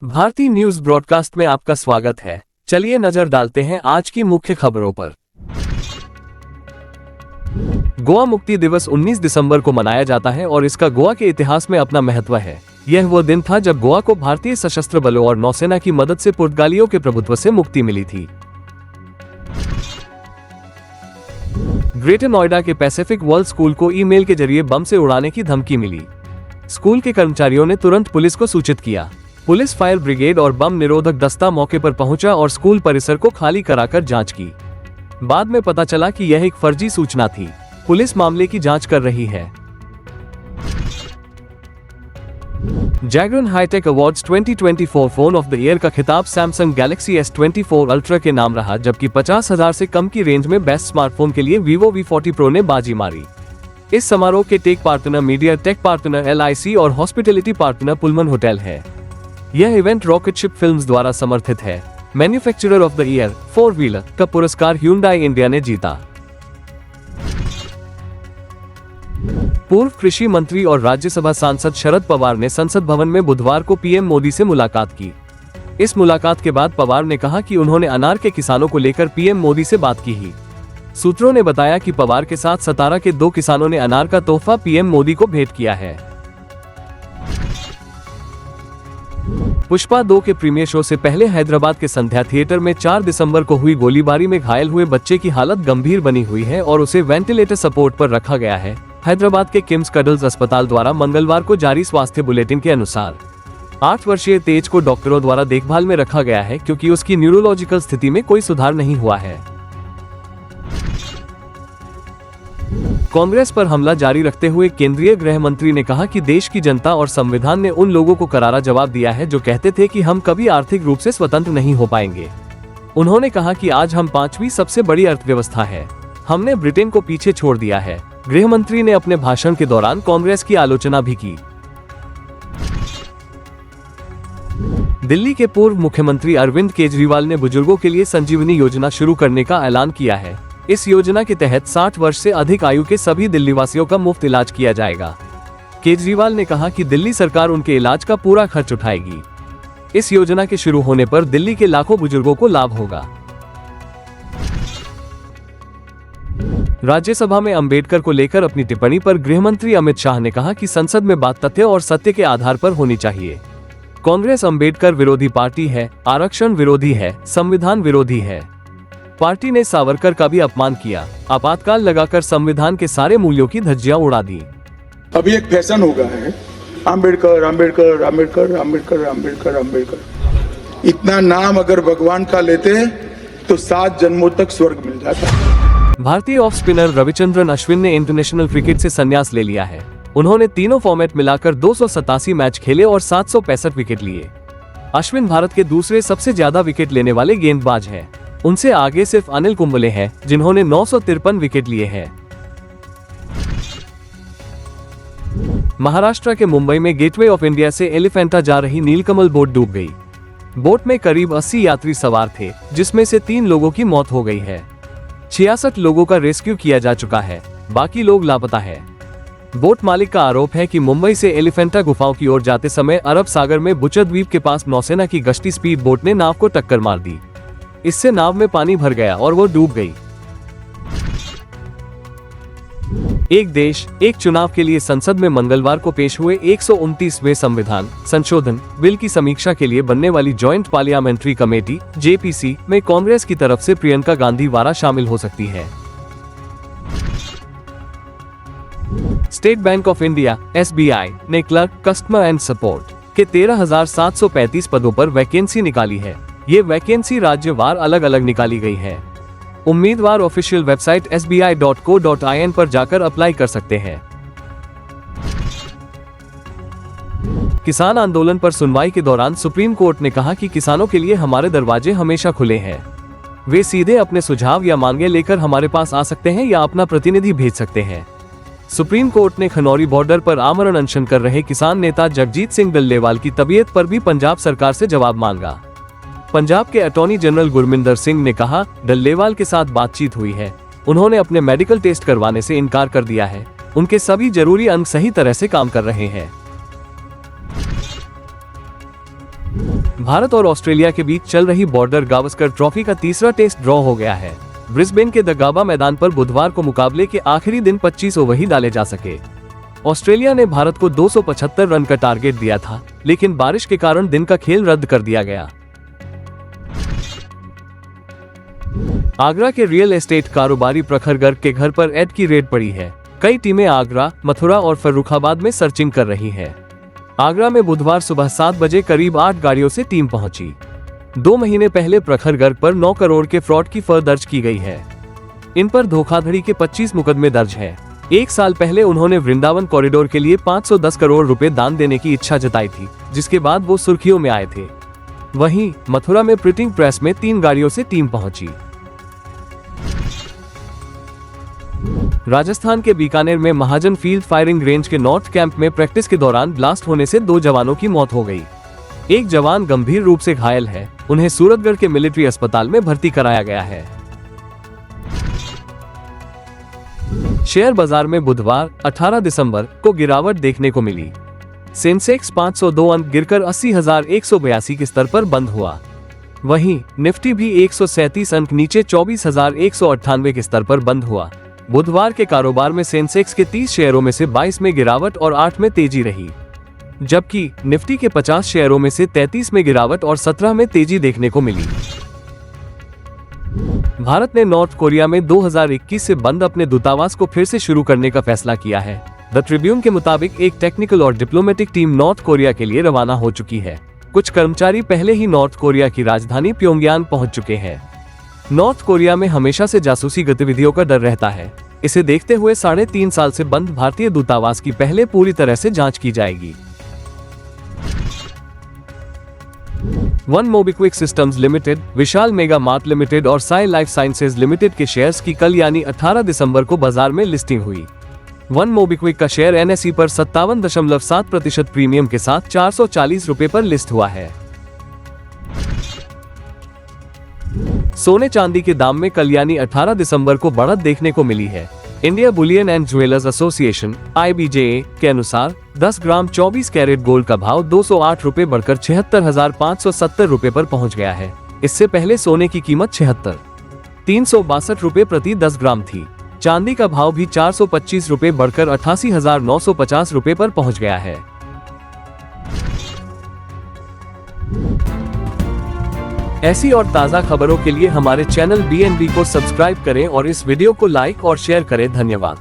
भारतीय news broadcast में आपका स्वागत है। चलिए नजर डालते हैं आज की मुख्य खबरों पर। गोवा मुक्ति दिवस 19 दिसंबर को मनाया जाता है और इसका गोवा के इतिहास में अपना महत्व है। यह वो दिन था जब गोवा को भारतीय सशस्त्र बलों और नौसेना की मदद से पुर्तगालियों के प्रभुत्व से मुक्ति मिली थी। ग्रेटर नोएडा के पैसिफिक वर्ल्ड स्कूल को ईमेल के जरिए बम से उड़ाने की धमकी मिली। स्कूल के कर्मचारियों ने तुरंत पुलिस को सूचित किया। पुलिस, फायर ब्रिगेड और बम निरोधक दस्ता मौके पर पहुंचा और स्कूल परिसर को खाली कराकर जांच की। बाद में पता चला कि यह एक फर्जी सूचना थी। पुलिस मामले की जांच कर रही है। Jagran hitech awards 2024 phone of the year का खिताब सैमसंग गैलेक्सी S24 अल्ट्रा के नाम रहा, जबकि 50,000 से कम की रेंज में बेस्ट स्मार्टफोन के लिए Vivo V40 Pro ने बाजी मारी। इस समारोह के tech partner media tech partner LIC और हॉस्पिटैलिटी पार्टनर पुलमन होटल है। यह इवेंट रॉकेट शिप फिल्म्स द्वारा समर्थित है। Manufacturer of the year 4 wheeler का पुरस्कार Hyundai इंडिया ने जीता। पूर्व कृषि मंत्री और राज्यसभा सांसद शरद पवार ने संसद भवन में बुधवार को पीएम मोदी से मुलाकात की। इस मुलाकात के बाद पवार ने कहा कि उन्होंने अनार के किसानों को लेकर पीएम मोदी से बात की ही। सूत्रों ने बताया कि पवार के साथ सतारा के 2 किसानों ने अनार का तोहफा पीएम मोदी को भेंट किया है। पुष्पा 2 के प्रीमियर शो से पहले हैदराबाद के संध्या थिएटर में 4 दिसंबर को हुई गोलीबारी में घायल हुए बच्चे की हालत गंभीर बनी हुई है और उसे वेंटिलेटर सपोर्ट पर रखा गया है। हैदराबाद के किम्स कडल्स अस्पताल द्वारा मंगलवार को जारी स्वास्थ्य बुलेटिन के अनुसार 8 वर्षीय तेज को डॉक्टरों द्वारा देखभाल में रखा गया है क्योंकि उसकी न्यूरोलॉजिकल स्थिति में कोई सुधार नहीं हुआ है। कांग्रेस पर हमला जारी रखते हुए केंद्रीय गृह मंत्री ने कहा कि देश की जनता और संविधान ने उन लोगों को करारा जवाब दिया है जो कहते थे कि हम कभी आर्थिक रूप से स्वतंत्र नहीं हो पाएंगे। उन्होंने कहा कि आज हम 5वीं सबसे बड़ी अर्थव्यवस्था है। हमने ब्रिटेन को पीछे छोड़ दिया है। गृह मंत्री ने अपने भाषण के दौरान कांग्रेस की आलोचना भी की। दिल्ली के पूर्व मुख्यमंत्री अरविंद केजरीवाल ने बुजुर्गों के लिए संजीवनी योजना शुरू करने का ऐलान किया है। इस योजना के तहत 60 वर्ष से अधिक आयु के सभी दिल्ली वासियों का मुफ्त इलाज किया जाएगा। केजरीवाल ने कहा कि दिल्ली सरकार उनके इलाज का पूरा खर्च उठाएगी। इस योजना के शुरू होने पर दिल्ली के लाखों बुजुर्गों को लाभ होगा। राज्यसभा में अंबेडकर को लेकर अपनी टिप्पणी पर गृह मंत्री अमित शाह ने कहा कि संसद में बात तथ्य और सत्य के आधार पर होनी चाहिए। कांग्रेस अंबेडकर विरोधी पार्टी है, आरक्षण विरोधी है, संविधान विरोधी है। पार्टी ने सावरकर का भी अपमान किया, आपातकाल लगाकर संविधान के सारे मूल्यों की धज्जियां उड़ा दी। अभी एक फैशन हो गया है, अंबेडकर अंबेडकर अंबेडकर अंबेडकर अंबेडकर अंबेडकर। इतना नाम अगर भगवान का लेते हैं तो 7 जन्मों तक स्वर्ग मिल जाता है। भारतीय ऑफ स्पिनर रविचंद्रन अश्विन ने इंटरनेशनल क्रिकेट से संन्यास ले लिया है। उन्होंने तीनों फॉर्मेट मिलाकर 287 मैच खेले और 765 विकेट लिए। अश्विन भारत के दूसरे सबसे ज्यादा विकेट लेने वाले गेंदबाज हैं। उनसे आगे सिर्फ अनिल कुंबले हैं, जिन्होंने 953 विकेट लिए हैं। महाराष्ट्र के मुंबई में गेटवे ऑफ इंडिया से एलिफेंटा जा रही नीलकमल बोट डूब गई। बोट में करीब 80 यात्री सवार थे, जिसमें से 3 लोगों की मौत हो गई है। 66 लोगों का रेस्क्यू किया जा चुका है, बाकी लोग लापता है। बोट मालिक का आरोप है कि मुंबई से एलिफेंटा गुफाओं की ओर जाते समय अरब सागर में बुचर द्वीप के पास नौसेना की गश्ती स्पीड बोट ने नाव को टक्कर मार दी। इससे नाव में पानी भर गया और वो डूब गई। एक देश एक चुनाव के लिए संसद में मंगलवार को पेश हुए 129वें संविधान संशोधन बिल की समीक्षा के लिए बनने वाली जॉइंट पार्लियामेंट्री कमेटी JPC में कांग्रेस की तरफ से प्रियंका गांधी वारा शामिल हो सकती है। State bank of India SBI ने क्लर्क, कस्टमर एंड सपोर्ट के 13,735 पदों पर वैकेंसी निकाली है। ये वैकेंसी राज्यवार अलग अलग निकाली गई है। उम्मीदवार ऑफिशियल वेबसाइट sbi.co.in पर जाकर अप्लाई कर सकते हैं। किसान आंदोलन पर सुनवाई के दौरान सुप्रीम कोर्ट ने कहा कि किसानों के लिए हमारे दरवाजे हमेशा खुले हैं। वे सीधे अपने सुझाव या मांगे लेकर हमारे पास आ सकते हैं या अपना प्रतिनिधि भेज सकते हैं। सुप्रीम कोर्ट ने खनौरी बॉर्डर पर आमरण अनशन कर रहे किसान नेता जगजीत सिंह डल्लेवाल की तबीयत पर भी पंजाब सरकार से जवाब मांगा। पंजाब के अटॉर्नी जनरल गुरमिंदर सिंह ने कहा, डल्लेवाल के साथ बातचीत हुई है। उन्होंने अपने मेडिकल टेस्ट करवाने से इनकार कर दिया है। उनके सभी जरूरी अंग सही तरह से काम कर रहे हैं। भारत और ऑस्ट्रेलिया के बीच चल रही बॉर्डर गावस्कर ट्रॉफी का तीसरा टेस्ट ड्रॉ हो गया है। ब्रिस्बेन के द गाबा मैदान पर बुधवार को मुकाबले के आखिरी दिन 25 ओवर ही डाले जा सके। ऑस्ट्रेलिया ने भारत को 275 रन का टारगेट दिया था, लेकिन बारिश के कारण दिन का खेल रद्द कर दिया गया। आगरा के रियल एस्टेट कारोबारी प्रखर गर्ग के घर पर ऐड की रेड पड़ी है। कई टीमें आगरा, मथुरा और फर्रुखाबाद में सर्चिंग कर रही हैं। आगरा में बुधवार सुबह 7 बजे करीब 8 गाड़ियों से टीम पहुंची। 2 महीने पहले प्रखर गर्ग पर 9 करोड़ के फ्रॉड की फर दर्ज की गई है। इन पर धोखाधड़ी के 25 मुकदमे दर्ज हैं। 1 साल पहले उन्होंने वृंदावन कॉरिडोर के लिए 510 करोड़ रुपए दान देने की इच्छा जताई थी, जिसके बाद वो सुर्खियों में आए थे। वहीं मथुरा में प्रिंटिंग प्रेस में 3 गाड़ियों से टीम पहुंची। राजस्थान के बीकानेर में महाजन फील्ड फायरिंग रेंज के नॉर्थ कैंप में प्रैक्टिस के दौरान ब्लास्ट होने से 2 जवानों की मौत हो गई। एक जवान गंभीर रूप से घायल है। उन्हें सूरतगढ़ के मिलिट्री अस्पताल में भर्ती कराया गया है। शेयर बाजार में बुधवार 18 दिसंबर को गिरावट देखने को मिली। सेंसेक्स 502 अंक गिरकर 80,182 के स्तर पर बंद हुआ। वहीं निफ्टी भी 137 अंक नीचे 24,198 के स्तर पर बंद हुआ। बुधवार के कारोबार में सेंसेक्स के 30 शेयरों में से 22 में गिरावट और 8 में तेजी रही, जबकि निफ्टी के 50 शेयरों में से 33 में गिरावट और 17 में तेजी देखने को मिली। भारत ने नॉर्थ कोरिया में 2021 से बंद अपने दूतावास को फिर से शुरू करने का फैसला किया है। द ट्रिब्यून के मुताबिक एक टेक्निकल और डिप्लोमेटिक टीम नॉर्थ कोरिया के लिए रवाना हो चुकी है। कुछ कर्मचारी पहले ही नॉर्थ कोरिया की राजधानी प्योंगयांग पहुंच चुके हैं। नॉर्थ कोरिया में हमेशा से जासूसी गतिविधियों का डर रहता है। इसे देखते हुए 3.5 साल से बंद भारतीय दूतावास की पहले पूरी तरह से जांच की जाएगी। वन मोबिक्विक सिस्टम्स लिमिटेड, विशाल मेगा मार्ट लिमिटेड और साई लाइफ साइंसेज लिमिटेड के शेयर्स की कल यानी 18 दिसंबर को बाजार में लिस्टिंग हुई। वन मोबिक्विक का शेयर NSE पर 57.7% प्रीमियम के साथ 440 रुपए पर लिस्ट हुआ है। सोने चांदी के दाम में कल यानी 18 दिसंबर को बढ़त देखने को मिली है। India Boolean and jewellers association IBJA के अनुसार 10 ग्राम 24 कैरेट गोल्ड का भाव 208 रुपए बढ़कर 76,570 रुपए पर पहुंच गया है। इससे पहले सोने की कीमत 76,362 रुपए प्रति 10 ग्राम थी। चांदी का भाव भी 425 रुपए बढ़कर 88,950 रुपए पर पहुंच गया है। ऐसी और ताज़ा खबरों के लिए हमारे चैनल BNB को सब्सक्राइब करें और इस वीडियो को लाइक और शेयर करें। धन्यवाद।